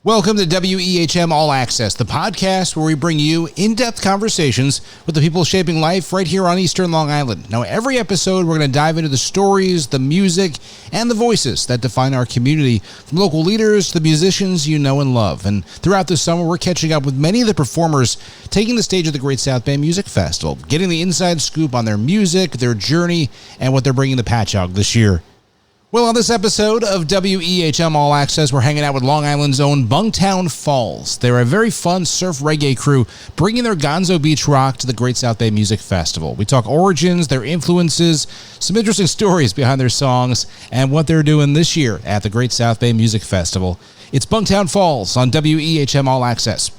Welcome to WEHM All Access, the podcast where we bring you in-depth conversations with the people shaping life right here on Eastern Long Island. Now, every episode, we're going to dive into the stories, the music, and the voices that define our community, from local leaders to the musicians you know and love. And throughout the summer, we're catching up with many of the performers taking the stage at the Great South Bay Music Festival, getting the inside scoop on their music, their journey, and what they're bringing to Patchogue this year. Well, on this episode of WEHM All Access, we're hanging out with Long Island's own Bunktown Falls. They're a very fun surf reggae crew bringing their Gonzo Beach Rock to the Great South Bay Music Festival. We talk origins, their influences, some interesting stories behind their songs, and what they're doing this year at the Great South Bay Music Festival. It's Bunktown Falls on WEHM All Access.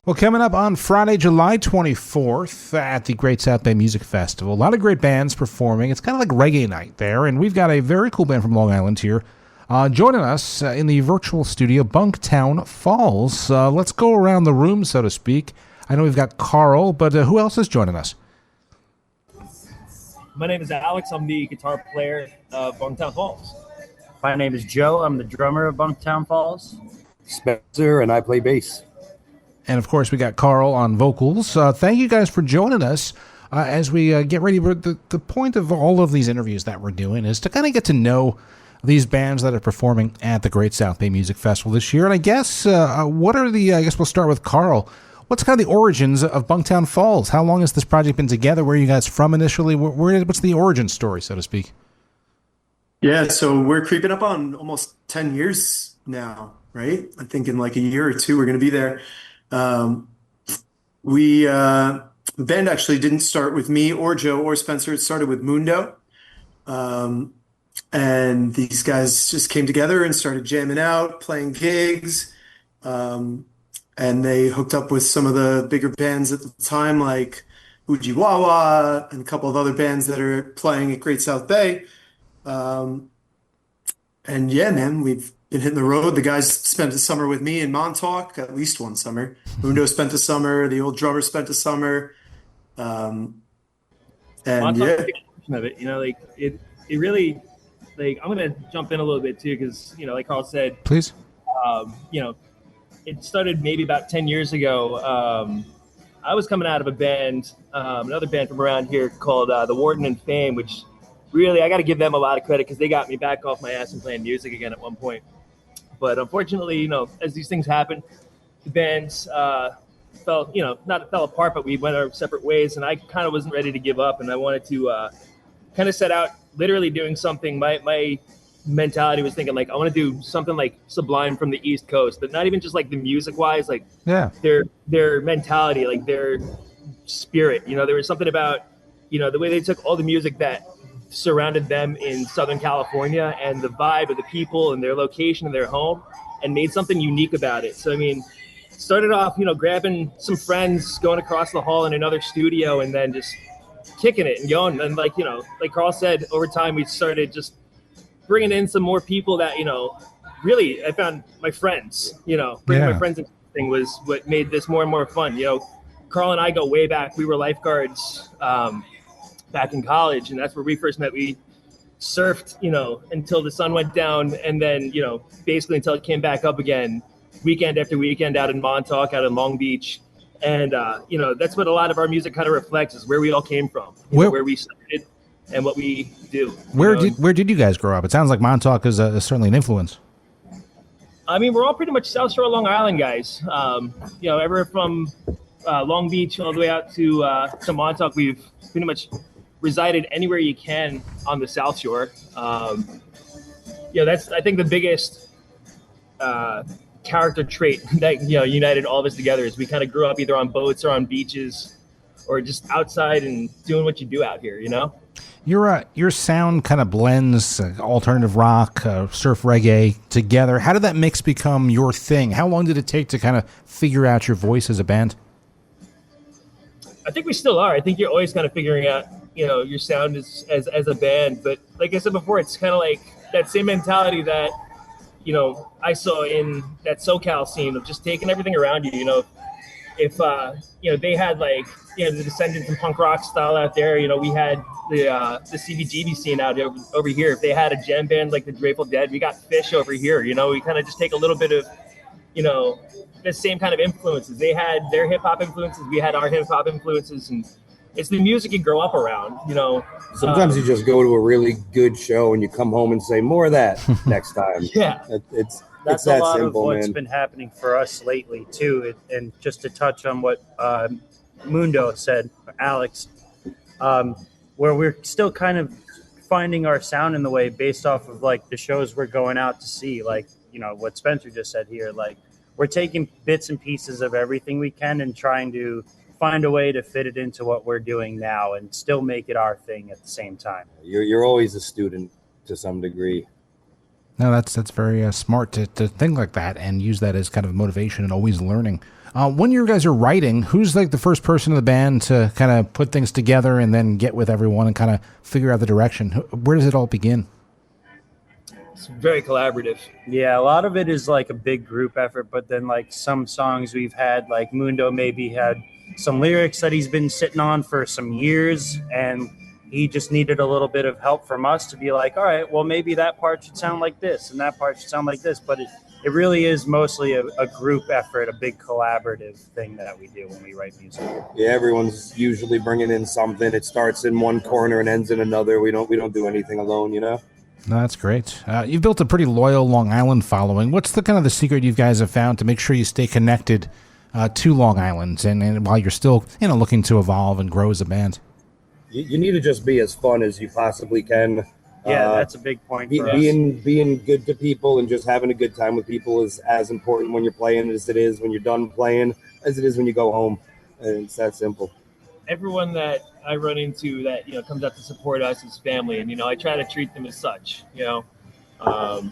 Well, coming up on Friday, July 24th at the Great South Bay Music Festival, a lot of great bands performing. It's kind of like reggae night there, and we've got a very cool band from Long Island here joining us in the virtual studio, Bunktown Falls. Let's go around the room, so to speak. I know we've got Carl, but who else is joining us? My name is Alex. I'm the guitar player of Bunktown Falls. My name is Joe. I'm the drummer of Bunktown Falls. Spencer, and I play bass. And, of course, we got Carl on vocals. Thank you guys for joining us as we get ready. The point of all of these interviews that we're doing is to kind of get to know these bands that are performing at the Great South Bay Music Festival this year. And I guess what are the, I guess we'll start with Carl. What's kind of the origins of Bunktown Falls? How long has this project been together? Where are you guys from initially? What's the origin story, so to speak? Yeah, so we're creeping up on almost 10 years now, right? I think in like a year or two, we're going to be there. The band actually didn't start with me or Joe or Spencer. It started with Mundo. And these guys just came together and started jamming out, playing gigs. And they hooked up with some of the bigger bands at the time, like Ujiwawa and a couple of other bands that are playing at Great South Bay. And yeah, man, we've been hitting the road. The guys spent a summer with me in Montauk, at least one summer. Mundo spent a summer. The old drummer spent a summer. And Montauk, yeah, of it, like it really, like, I'm gonna jump in a little bit too, because like Carl said, please. It started maybe about 10 years ago. I was coming out of a band, another band from around here called the Warden and Fame, which really I got to give them a lot of credit because they got me back off my ass and playing music again at one point. But unfortunately, as these things happen, the bands fell apart, but we went our separate ways, and I kind of wasn't ready to give up, and I wanted to kind of set out literally doing something. My mentality was thinking, like, I want to do something like Sublime from the East Coast, but not even just like the music wise, like their mentality, like their spirit. There was something about the way they took all the music that surrounded them in Southern California and the vibe of the people and their location and their home, and made something unique about it. So, started off, grabbing some friends, going across the hall in another studio, and then just kicking it and going. And like Carl said, over time, we started just bringing in some more people that, really, I found my friends, bringing my friends into the thing was what made this more and more fun. Carl and I go way back. We were lifeguards, back in college, and that's where we first met. We surfed, until the sun went down, and then, basically until it came back up again, weekend after weekend out in Montauk, out in Long Beach. And, that's what a lot of our music kind of reflects, is where we all came from, where we started and what we do. Where did you guys grow up? It sounds like Montauk is certainly an influence. We're all pretty much South Shore Long Island guys. Ever from Long Beach all the way out to Montauk, we've pretty much resided anywhere you can on the South Shore. That's, I think, the biggest character trait that united all of us together, is we kind of grew up either on boats or on beaches or just outside and doing what you do out here. Your sound kind of blends alternative rock, surf reggae together. How did that mix become your thing? How long did it take to kind of figure out your voice as a band? I think we still are. I think you're always kind of figuring out your sound as a band. But like I said before, it's kind of like that same mentality that, I saw in that SoCal scene of just taking everything around you. If they had like, the Descendants and punk rock style out there, we had the CBGB scene out over here. If they had a jam band like the Grateful Dead, we got Fish over here. We kind of just take a little bit of you know, the same kind of influences. They had their hip hop influences, we had our hip hop influences, and it's the music you grow up around, you know. Sometimes you just go to a really good show and you come home and say more of that next time. Yeah. It's That's that a lot simple, of what's man. been happening for us lately too. And just to touch on what Mundo said, Alex, where we're still kind of finding our sound in the way based off of like the shows we're going out to see, like, you know, what Spencer just said here, like we're taking bits and pieces of everything we can and trying to find a way to fit it into what we're doing now and still make it our thing at the same time. You're always a student to some degree. No, that's very smart to think like that and use that as kind of motivation and always learning. When you guys are writing, who's like the first person in the band to kind of put things together and then get with everyone and kind of figure out the direction? Where does it all begin? It's very collaborative. Yeah, a lot of it is like a big group effort, but then like some songs we've had, like Mundo maybe had some lyrics that he's been sitting on for some years, and he just needed a little bit of help from us to be like, all right, well, maybe that part should sound like this and that part should sound like this. But it really is mostly a group effort, a big collaborative thing that we do when we write music. Yeah, everyone's usually bringing in something. It starts in one corner and ends in another. We don't do anything alone, you know? No, that's great. You've built a pretty loyal Long Island following. What's the kind of the secret you guys have found to make sure you stay connected to Long Island and while you're still, you know, looking to evolve and grow as a band? You need to just be as fun as you possibly can. Yeah, that's a big point for us. Being good to people and just having a good time with people is as important when you're playing as it is when you're done playing, as it is when you go home. And it's that simple. Everyone that I run into that, you know, comes out to support us is family, and, you know, I try to treat them as such, you know.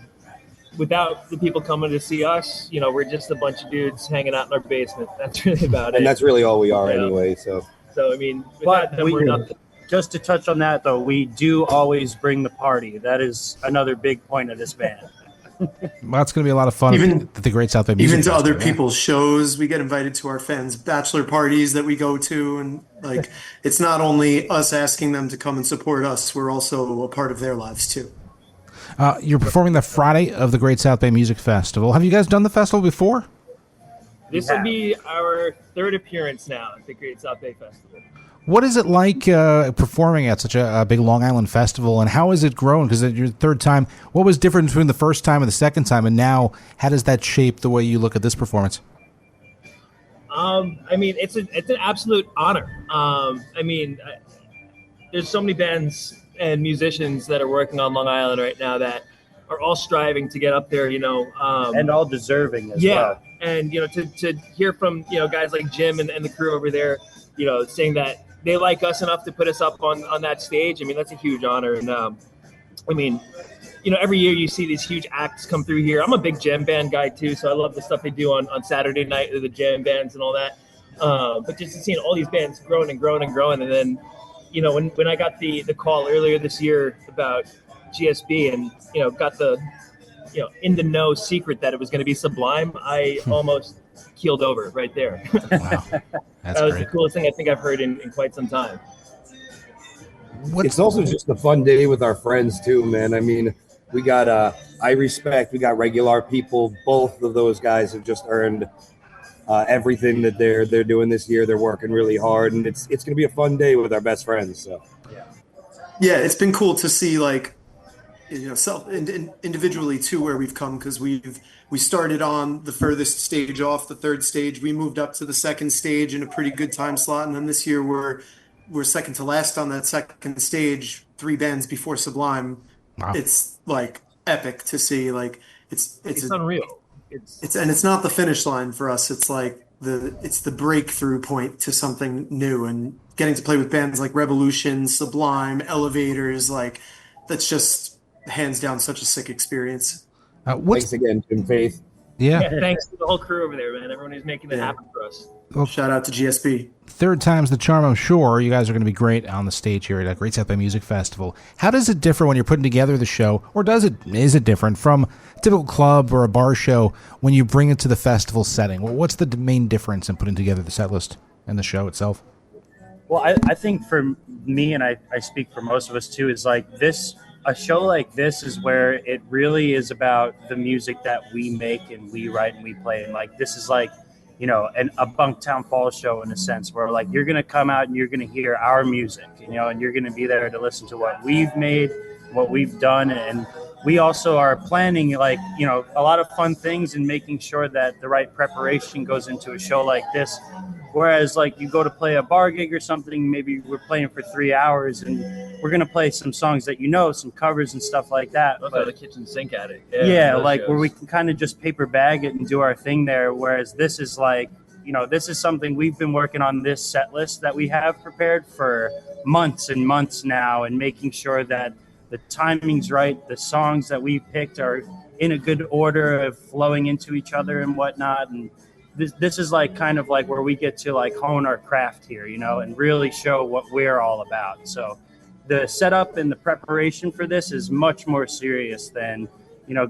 Without the people coming to see us, you know, we're just a bunch of dudes hanging out in our basement. That's really about it. And that's really all we are anyway. So I mean, without them, we're nothing. Just to touch on that, though, we do always bring the party. That is another big point of this band. Well, it's going to be a lot of fun at the Great South Bay Music Even to Festival, other people's shows, we get invited to our fans' bachelor parties that we go to, and like it's not only us asking them to come and support us; we're also a part of their lives too. You're performing the Friday of the Great South Bay Music Festival. Have you guys done the festival before? This will be our third appearance now at the Great South Bay Festival. What is it like performing at such a big Long Island festival, and how has it grown? Because it's your third time. What was different between the first time and the second time, and now how does that shape the way you look at this performance? I mean, it's an absolute honor. I mean, there's so many bands and musicians that are working on Long Island right now that are all striving to get up there, you know. And all deserving as well. And, you know, to hear from, you know, guys like Jim and the crew over there, you know, saying that they like us enough to put us up on that stage. I mean, that's a huge honor. And, I mean, you know, every year you see these huge acts come through here. I'm a big jam band guy, too, so I love the stuff they do on Saturday night, the jam bands and all that. But just seeing all these bands growing and growing and growing. And then, you know, when I got the call earlier this year about GSB and, you know, got the, you know, in the know secret that it was going to be Sublime, I almost keeled over right there. Wow. That's that was great. the coolest thing I think I've heard in quite some time. It's also just a fun day with our friends too, man. I mean, we got I Respect, we got Regular People. Both of those guys have just earned everything that they're doing this year. They're working really hard, and it's going to be a fun day with our best friends. So Yeah, it's been cool to see, like, you know, individually too, where we've come, because we started on the furthest stage off, the third stage. We moved up to the second stage in a pretty good time slot, and then this year we're second to last on that second stage, 3 bands before Sublime. Wow. It's like epic to see. Like it's unreal. It's not the finish line for us. It's like it's the breakthrough point to something new, and getting to play with bands like Revolution, Sublime, Elevators, like that's just hands down such a sick experience. Thanks again, Jim Faith. Yeah. Thanks to the whole crew over there, man. Everyone who's making it happen for us. Well, shout out to GSB. Third time's the charm, I'm sure. You guys are going to be great on the stage here at Great South Bay Music Festival. How does it differ when you're putting together the show, or is it different from a typical club or a bar show when you bring it to the festival setting? Well, what's the main difference in putting together the set list and the show itself? Well, I think for me, and I speak for most of us too, is like this a show like this is where it really is about the music that we make and we write and we play. And like, this is like, a Bunktown Falls show in a sense where like, you're going to come out and you're going to hear our music, and you're going to be there to listen to what we've made, what we've done. And we also are planning like, a lot of fun things and making sure that the right preparation goes into a show like this. Whereas like you go to play a bar gig or something, maybe we're playing for 3 hours and we're going to play some songs that, some covers and stuff like that. But the kitchen sink at it. Yeah, like shows. Where we can kind of just paper bag it and do our thing there. Whereas this is like, this is something we've been working on, this set list that we have prepared for months and months now, and making sure that the timing's right, the songs that we picked are in a good order of flowing into each other and whatnot. And this is like kind of like where we get to like hone our craft here, and really show what we're all about. So the setup and the preparation for this is much more serious than,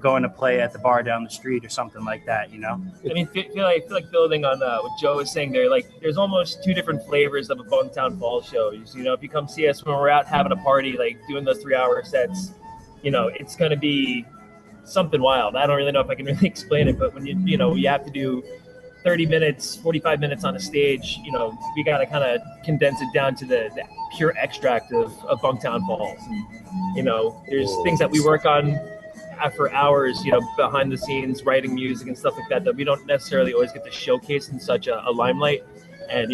going to play at the bar down the street or something like that, I mean, feel like building on what Joe was saying there, like there's almost two different flavors of a Bunktown Falls show. If you come see us when we're out having a party, like doing those 3-hour sets, it's going to be something wild. I don't really know if I can really explain it, but when you have to do 30 minutes, 45 minutes on a stage, we got to kind of condense it down to the pure extract of Bunktown Falls. And, there's things that we work on for hours, behind the scenes, writing music and stuff like that we don't necessarily always get to showcase in such a limelight. And,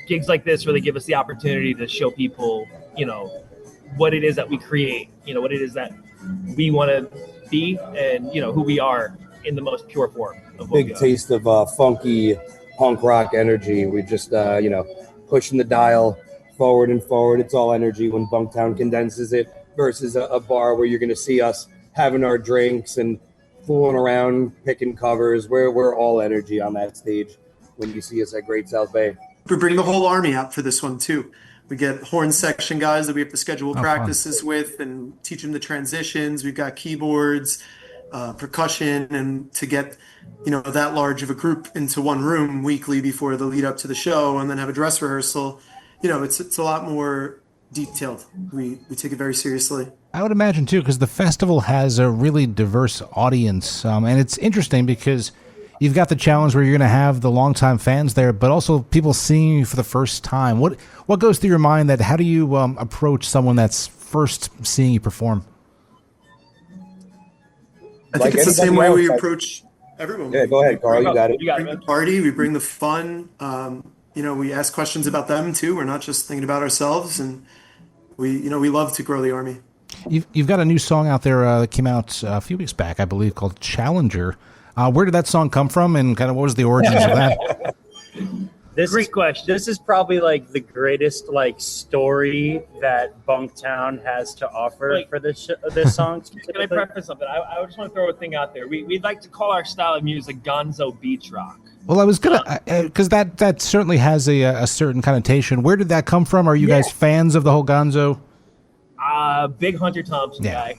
gigs like this really give us the opportunity to show people, what it is that we create, what it is that we want to be, and, who we are in the most pure form. Big taste of funky punk rock energy. We just, pushing the dial forward and forward. It's all energy when Bunktown condenses it, versus a bar where you're going to see us having our drinks and fooling around, picking covers. We're all energy on that stage when you see us at Great South Bay. We bring the whole army out for this one too. We get horn section guys that we have to schedule practices with and teach them the transitions. We've got keyboards, percussion, and to get that large of a group into one room weekly before the lead up to the show and then have a dress rehearsal, it's a lot more detailed. We take it very seriously. I would imagine too, because the festival has a really diverse audience, and it's interesting because you've got the challenge where you're going to have the longtime fans there, but also people seeing you for the first time. What goes through your mind how do you approach someone that's first seeing you perform? I think it's the same way we approach everyone. Yeah, go ahead, Carl. You got it. We bring the party. We bring the fun. We ask questions about them too. We're not just thinking about ourselves, and we love to grow the army. You've got a new song out there that came out a few weeks back, I believe, called Challenger. Where did that song come from, and kind of what was the origins of that? Great question. This is probably like the greatest story that Bunktown has to offer for this song. Can I preface something? I just want to throw a thing out there. We'd like to call our style of music Gonzo Beach Rock. Well, I was gonna, because that certainly has a certain connotation. Where did that come from? Are you guys fans of the whole Gonzo? Big Hunter Thompson guy.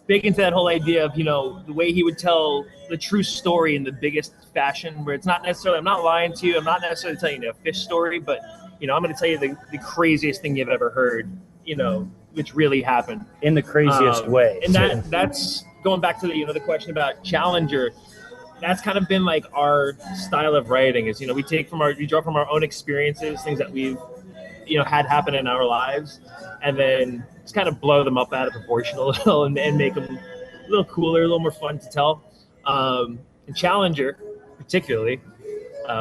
Big into that whole idea of, the way he would tell the true story in the biggest fashion, where it's not necessarily, I'm not lying to you, I'm not necessarily telling you a fish story, but, I'm going to tell you the craziest thing you've ever heard, which really happened. In the craziest way. And that's going back to the question about Challenger. That's kind of been like our style of writing is, we draw from our own experiences, things that we've, had happen in our lives, and then just kind of blow them up out of proportion a little and make them a little cooler, a little more fun to tell. And Challenger, particularly.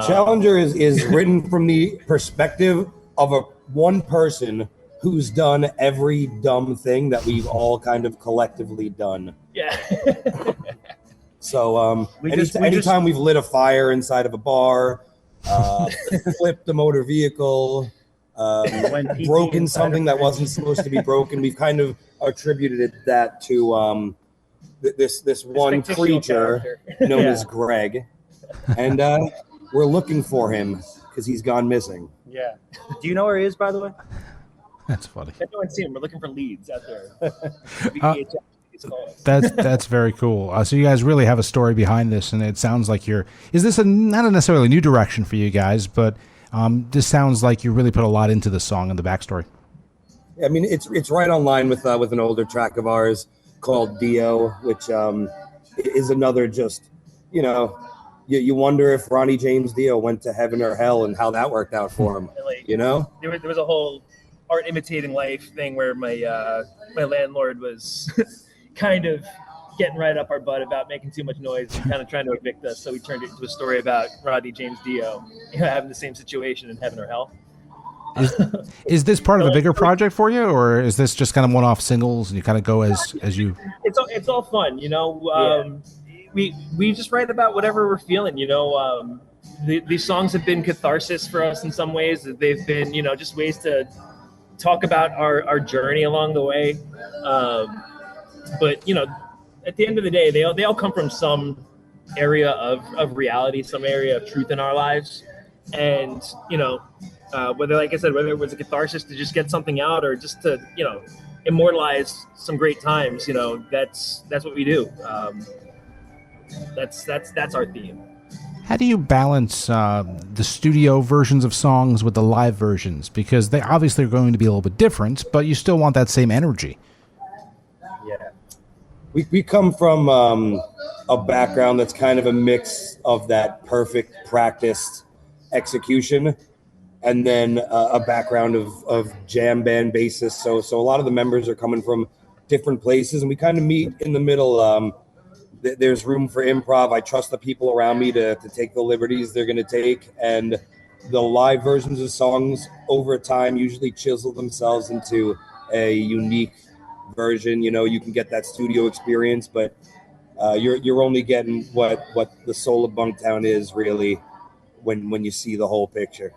Challenger is written from the perspective of one person who's done every dumb thing that we've all kind of collectively done. Yeah. So anytime we've lit a fire inside of a bar, flipped a motor vehicle, broken something that wasn't supposed to be broken, we've kind of attributed that to this one creature known as Greg, and we're looking for him because he's gone missing. Yeah. Do you know where he is, by the way? That's funny. I don't see him. We're looking for leads out there. That's very cool. So you guys really have a story behind this, and it sounds like is this not a necessarily new direction for you guys, but this sounds like you really put a lot into the song and the backstory. I mean, it's right on line with an older track of ours called Dio, which is another just, you know, you wonder if Ronnie James Dio went to heaven or hell and how that worked out for him. Like, you know, there was a whole art imitating life thing where my landlord was kind of getting right up our butt about making too much noise and kind of trying to evict us. So we turned it into a story about Rodney James Dio having the same situation in heaven or hell. Is this part of a bigger project for you, or is this just kind of one-off singles and you kind of go as you? It's all fun, you know. We just write about whatever we're feeling, you know. These songs have been catharsis for us in some ways. They've been, you know, just ways to talk about our journey along the way. But you know, at the end of the day, they all come from some area of reality, some area of truth in our lives, and you know. Whether, like I said, whether it was a catharsis to just get something out or just to, you know, immortalize some great times, you know, that's what we do. That's our theme. How do you balance the studio versions of songs with the live versions? Because they obviously are going to be a little bit different, but you still want that same energy. Yeah. We come from a background that's kind of a mix of that perfect practiced execution and then a background of jam band basis. So a lot of the members are coming from different places, and we kind of meet in the middle. There's room for improv. I trust the people around me to take the liberties they're going to take, and the live versions of songs over time usually chisel themselves into a unique version. You know, you can get that studio experience, but you're only getting what the soul of Bunktown is really when you see the whole picture.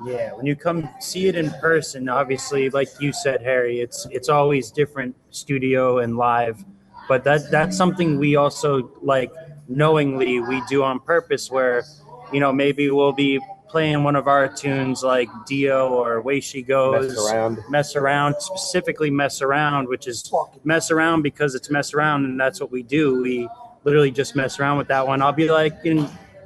Yeah, when you come see it in person, obviously, like you said, Harry, it's always different studio and live, but that's something we also like knowingly we do on purpose. Where, you know, maybe we'll be playing one of our tunes like Dio or Way She Goes, Mess Around, specifically Mess Around, which is mess around because it's mess around, and that's what we do. We literally just mess around with that one. I'll be like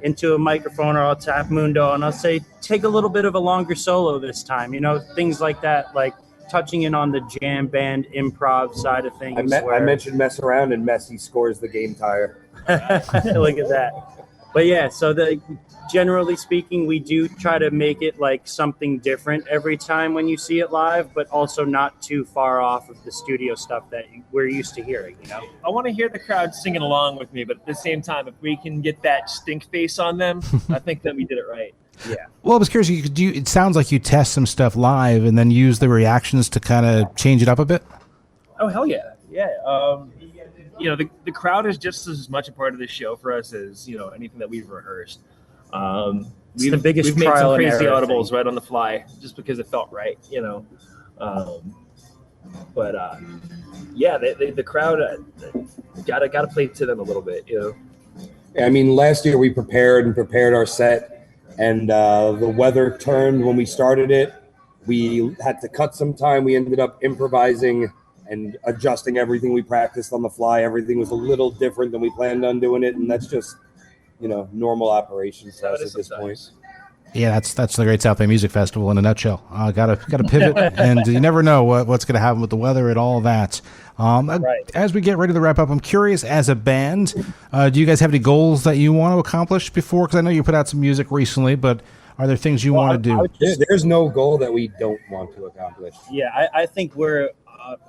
into a microphone, or I'll tap Mundo and I'll say, take a little bit of a longer solo this time, you know, things like that, like touching in on the jam band improv side of things. I mentioned Mess Around, and Messi scores the game tire. Look at that. But yeah, so generally speaking, we do try to make it like something different every time when you see it live, but also not too far off of the studio stuff that we're used to hearing, you know? I want to hear the crowd singing along with me, but at the same time, if we can get that stink face on them, I think that we did it right. Yeah. Well, I was curious, it sounds like you test some stuff live and then use the reactions to kind of change it up a bit? Oh, hell yeah. Yeah. You know, the crowd is just as much a part of this show for us as, you know, anything that we've rehearsed. We've made some crazy audibles right on the fly just because it felt right, you know. Yeah, the crowd gotta play to them a little bit, you know. I mean, last year we prepared our set, and the weather turned when we started it. We had to cut some time. We ended up improvising and adjusting everything we practiced on the fly. Everything was a little different than we planned on doing it, and that's just, you know, normal operations for us at this point. Yeah, that's the Great South Bay Music Festival in a nutshell. Gotta pivot, and you never know what's going to happen with the weather and all that. Right. As we get ready to wrap up, I'm curious, as a band, do you guys have any goals that you want to accomplish before? Because I know you put out some music recently, but are there things you want to do? There's no goal that we don't want to accomplish. Yeah, I think we're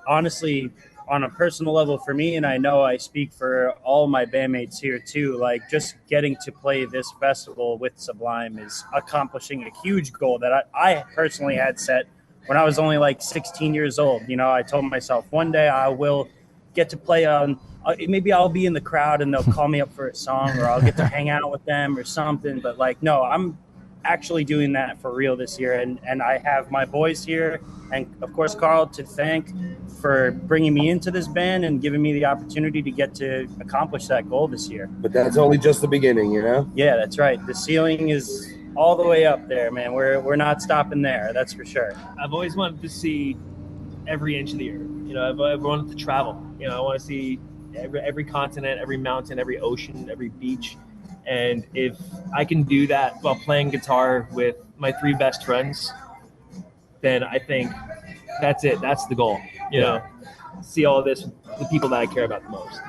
honestly, on a personal level for me, and I know I speak for all my bandmates here too, like just getting to play this festival with Sublime is accomplishing a huge goal that I personally had set when I was only like 16 years old. You know, I told myself one day I will get to play on, maybe I'll be in the crowd and they'll call me up for a song, or I'll get to hang out with them or something. But like, no, I'm actually doing that for real this year, and I have my boys here, and of course Carl, to thank for bringing me into this band and giving me the opportunity to get to accomplish that goal this year. But that's only just the beginning, you know? Yeah, that's right. The ceiling is all the way up there, man. We're not stopping there, that's for sure. I've always wanted to see every inch of the earth. You know, I've wanted to travel. You know, I want to see every continent, every mountain, every ocean, every beach. And if I can do that while playing guitar with my three best friends, then I think that's it. That's the goal. You know, see all this, the people that I care about the most.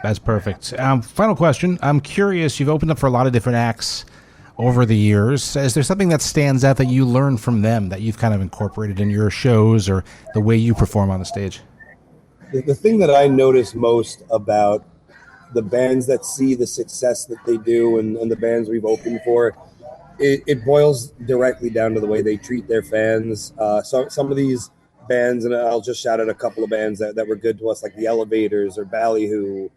That's perfect. Final question. I'm curious, you've opened up for a lot of different acts over the years. Is there something that stands out that you learned from them that you've kind of incorporated in your shows or the way you perform on the stage? The thing that I notice most about the bands that see the success that they do and the bands we've opened for, it boils directly down to the way they treat their fans. So some of these bands, and I'll just shout out a couple of bands that were good to us, like the Elevators or Ballyhoo.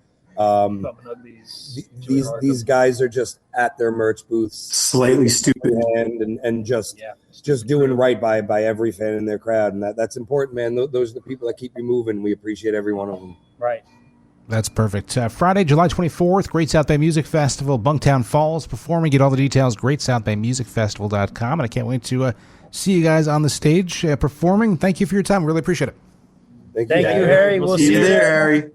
These guys are just at their merch booths, Slightly stupid, and just doing right by every fan in their crowd, and that's important, man. Those are the people that keep you moving. We appreciate every one of them. Right. That's perfect. Friday, July 24th, Great South Bay Music Festival, Bunktown Falls performing. Get all the details, greatsouthbaymusicfestival.com. And I can't wait to see you guys on the stage performing. Thank you for your time. Really appreciate it. Thank you, Harry. We'll see you there, Harry.